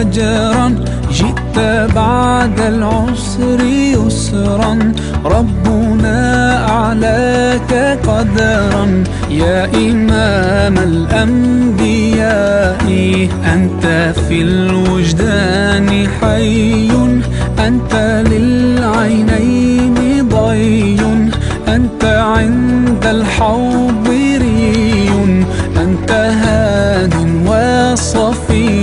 أجرا، جئت بعد العسر يسرا، ربنا أعلاك قدرا. يا إمام الأنبياء أنت في الوجدان حي، أنت للعينين ضي، أنت عند الحوض ري، أنت هاد وصفي.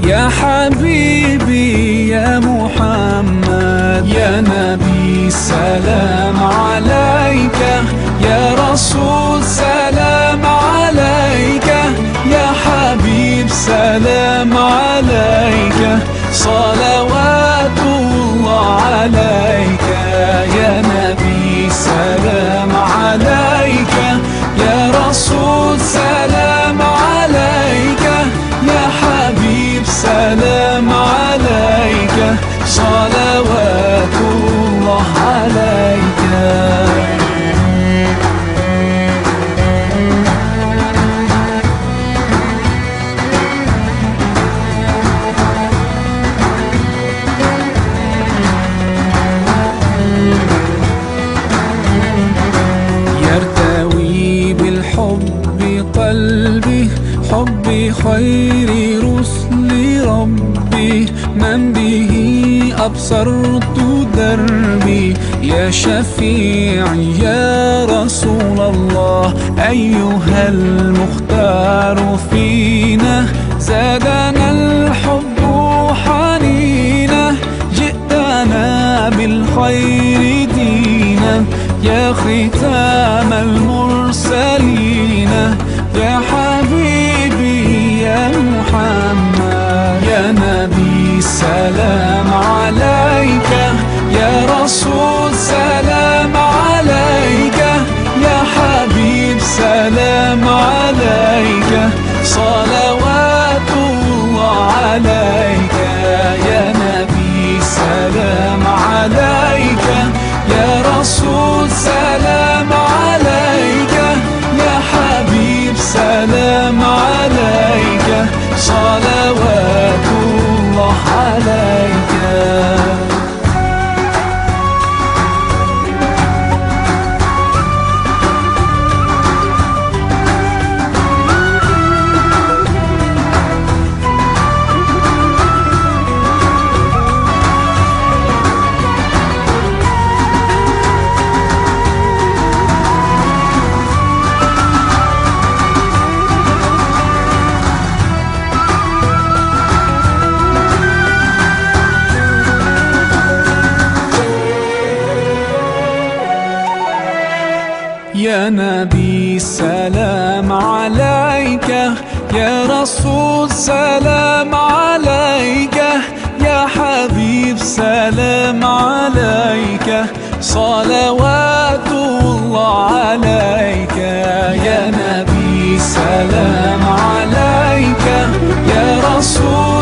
يا حبيبي يا محمد، يا نبي سلام عليك، يا رسول سلام عليك، يا حبيب سلام عليك، صلوات الله عليك. يا نبي سلام عليك، يا رسول سلام عليك، يا حبيب سلام عليك، صلوات الله عليك. يرتوي بالحب قلبي، حب خير رسل ربي، من به أبصرت دربي. يا شفيعي يا رسول الله، أيها المختار فينا، زادنا الحب حنينا، جئتنا بالخير دينا، يا ختام المرسلين، يا حبيبي يا محمد، يا نبي سلام عليك، يا رسول سلام عليك، يا حبيب سلام عليك، صلوات الله عليك. يا نبي سلام عليك، يا رسول سلام عليك، يا حبيب سلام عليك، صلوات الله عليك. يا نبي سلام عليك، يا رسول سلام عليك، يا حبيب سلام عليك، صلوات الله عليك. يا نبي سلام عليك، يا رسول